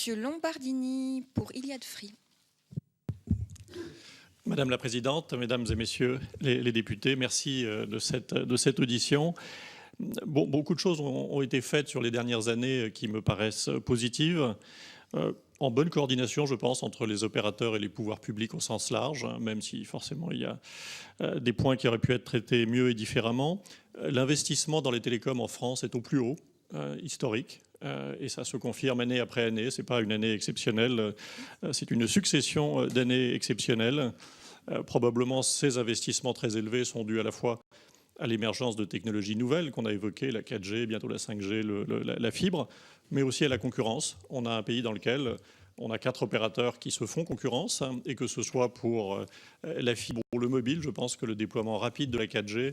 Monsieur Lombardini pour Iliad Free. Madame la Présidente, Mesdames et Messieurs les députés, merci de cette audition. Bon, beaucoup de choses ont été faites sur les dernières années qui me paraissent positives, en bonne coordination, je pense, entre les opérateurs et les pouvoirs publics au sens large, même si forcément il y a des points qui auraient pu être traités mieux et différemment. L'investissement dans les télécoms en France est au plus haut, historique. Et ça se confirme année après année. Ce n'est pas une année exceptionnelle, c'est une succession d'années exceptionnelles. Probablement, ces investissements très élevés sont dus à la fois à l'émergence de technologies nouvelles qu'on a évoquées, la 4G, bientôt la 5G, la fibre, mais aussi à la concurrence. On a un pays dans lequel on a 4 opérateurs qui se font concurrence, et que ce soit pour la fibre ou le mobile, je pense que le déploiement rapide de la 4G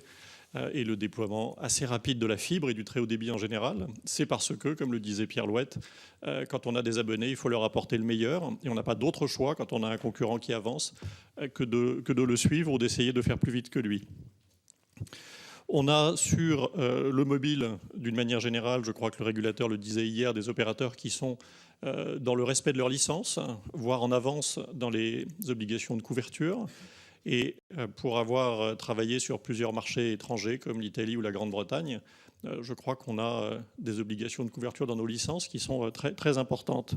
et le déploiement assez rapide de la fibre et du très haut débit en général, c'est parce que, comme le disait Pierre Louette, quand on a des abonnés, il faut leur apporter le meilleur. Et on n'a pas d'autre choix quand on a un concurrent qui avance que de le suivre ou d'essayer de faire plus vite que lui. On a sur le mobile, d'une manière générale, je crois que le régulateur le disait hier, des opérateurs qui sont dans le respect de leur licence, voire en avance dans les obligations de couverture. Et pour avoir travaillé sur plusieurs marchés étrangers comme l'Italie ou la Grande-Bretagne, je crois qu'on a des obligations de couverture dans nos licences qui sont très, très importantes.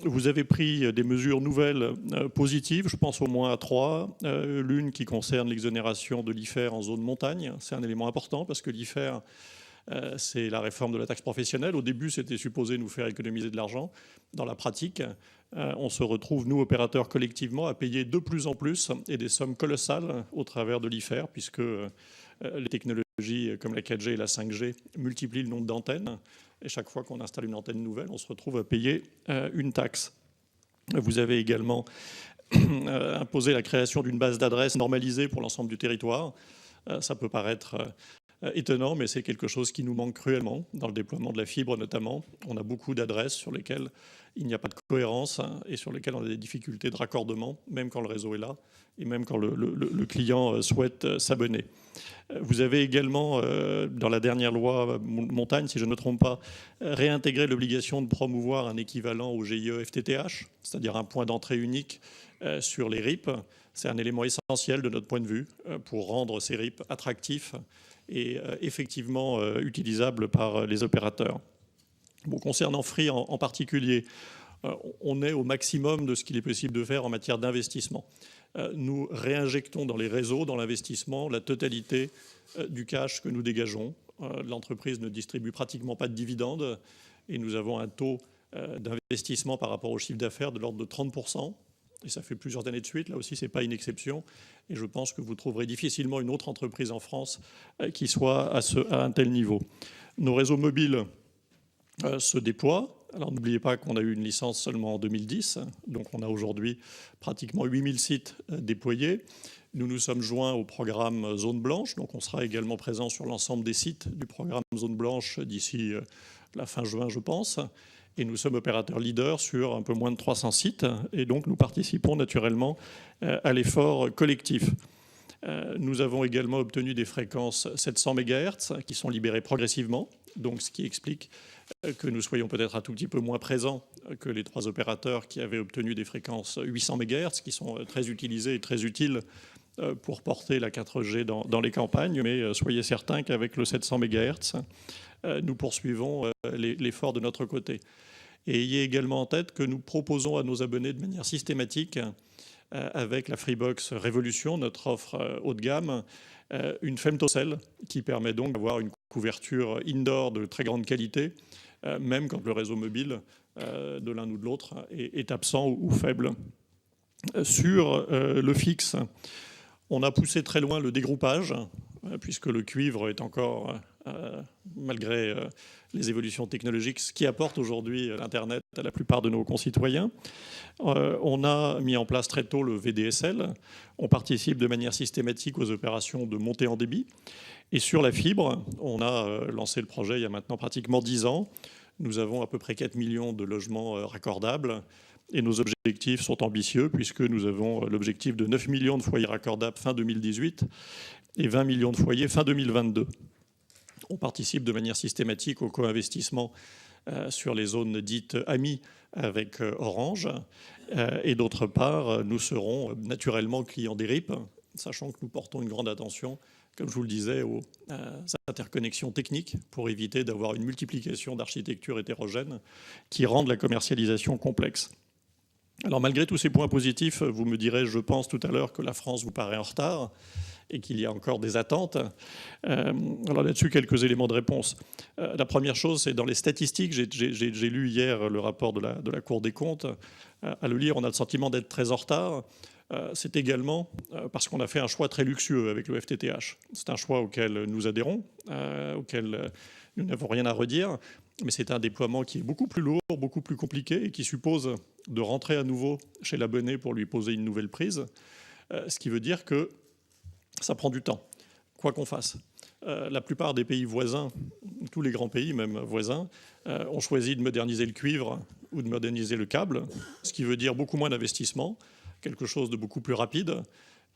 Vous avez pris des mesures nouvelles positives, je pense au moins à 3. L'une qui concerne l'exonération de l'IFER en zone montagne. C'est un élément important parce que l'IFER, c'est la réforme de la taxe professionnelle. Au début, c'était supposé nous faire économiser de l'argent. Dans la pratique, on se retrouve, nous, opérateurs, collectivement, à payer de plus en plus et des sommes colossales au travers de l'IFER, puisque les technologies comme la 4G et la 5G multiplient le nombre d'antennes. Et chaque fois qu'on installe une antenne nouvelle, on se retrouve à payer une taxe. Vous avez également imposé la création d'une base d'adresses normalisée pour l'ensemble du territoire. Ça peut paraître étonnant, mais c'est quelque chose qui nous manque cruellement dans le déploiement de la fibre notamment. On a beaucoup d'adresses sur lesquelles il n'y a pas de cohérence et sur lesquelles on a des difficultés de raccordement, même quand le réseau est là et même quand le client souhaite s'abonner. Vous avez également, dans la dernière loi montagne, si je ne me trompe pas, réintégré l'obligation de promouvoir un équivalent au GIE FTTH, c'est-à-dire un point d'entrée unique sur les RIP. C'est un élément essentiel de notre point de vue pour rendre ces RIP attractifs et effectivement utilisable par les opérateurs. Bon, concernant Free en particulier, on est au maximum de ce qu'il est possible de faire en matière d'investissement. Nous réinjectons dans les réseaux, dans l'investissement, la totalité du cash que nous dégageons. L'entreprise ne distribue pratiquement pas de dividendes et nous avons un taux d'investissement par rapport au chiffre d'affaires de l'ordre de 30%. Et ça fait plusieurs années de suite. Là aussi, ce n'est pas une exception. Et je pense que vous trouverez difficilement une autre entreprise en France qui soit à un tel niveau. Nos réseaux mobiles se déploient. Alors n'oubliez pas qu'on a eu une licence seulement en 2010. Donc on a aujourd'hui pratiquement 8000 sites déployés. Nous nous sommes joints au programme Zone Blanche. Donc on sera également présent sur l'ensemble des sites du programme Zone Blanche d'ici la fin juin, je pense. Et nous sommes opérateurs leaders sur un peu moins de 300 sites. Et donc, nous participons naturellement à l'effort collectif. Nous avons également obtenu des fréquences 700 MHz qui sont libérées progressivement. Donc, ce qui explique que nous soyons peut-être un tout petit peu moins présents que les 3 opérateurs qui avaient obtenu des fréquences 800 MHz qui sont très utilisées et très utiles pour porter la 4G dans les campagnes. Mais soyez certains qu'avec le 700 MHz, nous poursuivons l'effort de notre côté. Et ayez également en tête que nous proposons à nos abonnés de manière systématique, avec la Freebox Révolution, notre offre haut de gamme, une femtocell qui permet donc d'avoir une couverture indoor de très grande qualité, même quand le réseau mobile de l'un ou de l'autre est absent ou faible. Sur le fixe, on a poussé très loin le dégroupage, puisque le cuivre est encore, malgré les évolutions technologiques, ce qui apporte aujourd'hui l'Internet à la plupart de nos concitoyens. On a mis en place très tôt le VDSL. On participe de manière systématique aux opérations de montée en débit. Et sur la fibre, on a lancé le projet il y a maintenant pratiquement 10 ans. Nous avons à peu près 4 millions de logements raccordables. Et nos objectifs sont ambitieux puisque nous avons l'objectif de 9 millions de foyers raccordables fin 2018 et 20 millions de foyers fin 2022. On participe de manière systématique au co-investissement sur les zones dites amies avec Orange. Et d'autre part, nous serons naturellement clients des RIP, sachant que nous portons une grande attention, comme je vous le disais, aux interconnexions techniques pour éviter d'avoir une multiplication d'architectures hétérogènes qui rendent la commercialisation complexe. Alors malgré tous ces points positifs, vous me direz, je pense tout à l'heure, que la France vous paraît en retard et qu'il y a encore des attentes. Alors là-dessus, quelques éléments de réponse. La première chose, c'est dans les statistiques. J'ai lu hier le rapport de la Cour des comptes. À le lire, on a le sentiment d'être très en retard. C'est également parce qu'on a fait un choix très luxueux avec le FTTH. C'est un choix auquel nous adhérons, auquel nous n'avons rien à redire, mais c'est un déploiement qui est beaucoup plus lourd, beaucoup plus compliqué et qui suppose de rentrer à nouveau chez l'abonné pour lui poser une nouvelle prise, ce qui veut dire que ça prend du temps, quoi qu'on fasse. La plupart des pays voisins, tous les grands pays même voisins, ont choisi de moderniser le cuivre ou de moderniser le câble, ce qui veut dire beaucoup moins d'investissement, quelque chose de beaucoup plus rapide,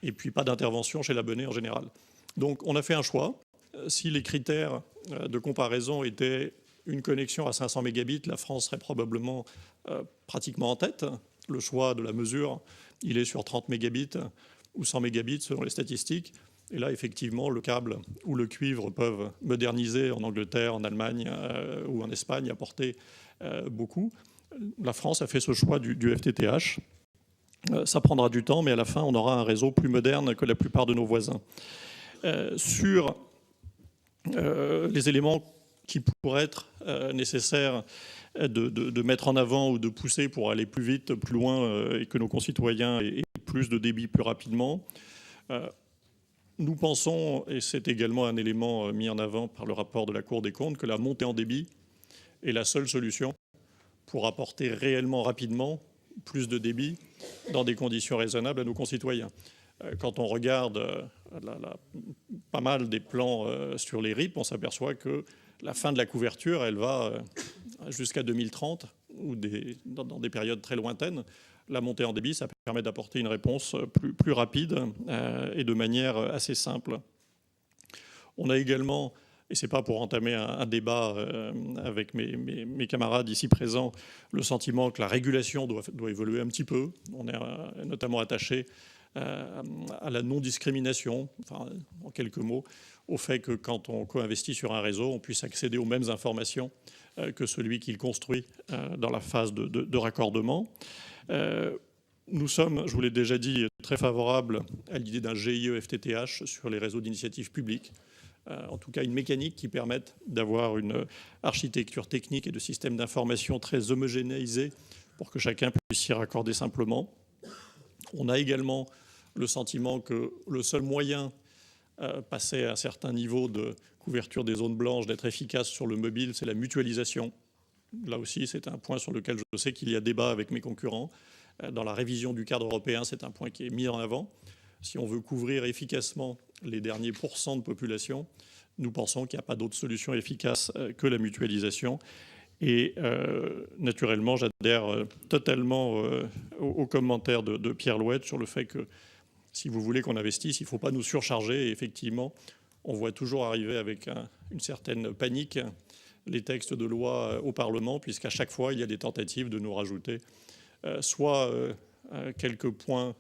et puis pas d'intervention chez l'abonné en général. Donc on a fait un choix. Si les critères de comparaison étaient une connexion à 500 mégabits, la France serait probablement pratiquement en tête. Le choix de la mesure, il est sur 30 mégabits ou 100 mégabits selon les statistiques. Et là, effectivement, le câble ou le cuivre peuvent moderniser en Angleterre, en Allemagne ou en Espagne, apporter beaucoup. La France a fait ce choix du FTTH. Ça prendra du temps, mais à la fin, on aura un réseau plus moderne que la plupart de nos voisins. Sur les éléments qui pourraient être nécessaires de mettre en avant ou de pousser pour aller plus vite, plus loin, et que nos concitoyens aient plus de débit plus rapidement. Nous pensons, et c'est également un élément mis en avant par le rapport de la Cour des comptes, que la montée en débit est la seule solution pour apporter réellement rapidement plus de débit dans des conditions raisonnables à nos concitoyens. Quand on regarde pas mal des plans sur les RIP, on s'aperçoit que la fin de la couverture, elle va jusqu'à 2030 ou dans des périodes très lointaines. La montée en débit, ça permet d'apporter une réponse plus rapide et de manière assez simple. On a également, et ce n'est pas pour entamer un débat avec mes camarades ici présents, le sentiment que la régulation doit évoluer un petit peu. On est notamment attaché à la non-discrimination, enfin, en quelques mots, au fait que quand on co-investit sur un réseau, on puisse accéder aux mêmes informations que celui qui le construit dans la phase de raccordement. Nous sommes, je vous l'ai déjà dit, très favorables à l'idée d'un GIE FTTH sur les réseaux d'initiative publique. En tout cas, une mécanique qui permette d'avoir une architecture technique et de système d'information très homogénéisé pour que chacun puisse s'y raccorder simplement. On a également le sentiment que le seul moyen, passer à un certain niveau de couverture des zones blanches, d'être efficace sur le mobile, c'est la mutualisation. Là aussi, c'est un point sur lequel je sais qu'il y a débat avec mes concurrents. Dans la révision du cadre européen, c'est un point qui est mis en avant. Si on veut couvrir efficacement les derniers pourcents de population, nous pensons qu'il n'y a pas d'autre solution efficace que la mutualisation. Et naturellement, j'adhère totalement aux commentaires de Pierre Louette sur le fait que si vous voulez qu'on investisse, il ne faut pas nous surcharger. Et effectivement, on voit toujours arriver avec une certaine panique les textes de loi au Parlement, puisqu'à chaque fois, il y a des tentatives de nous rajouter soit quelques points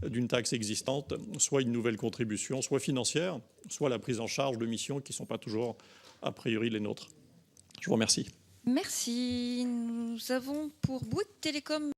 d'une taxe existante, soit une nouvelle contribution, soit financière, soit la prise en charge de missions qui ne sont pas toujours a priori les nôtres. Je vous remercie. Merci. Nous avons pour Bouygues Télécom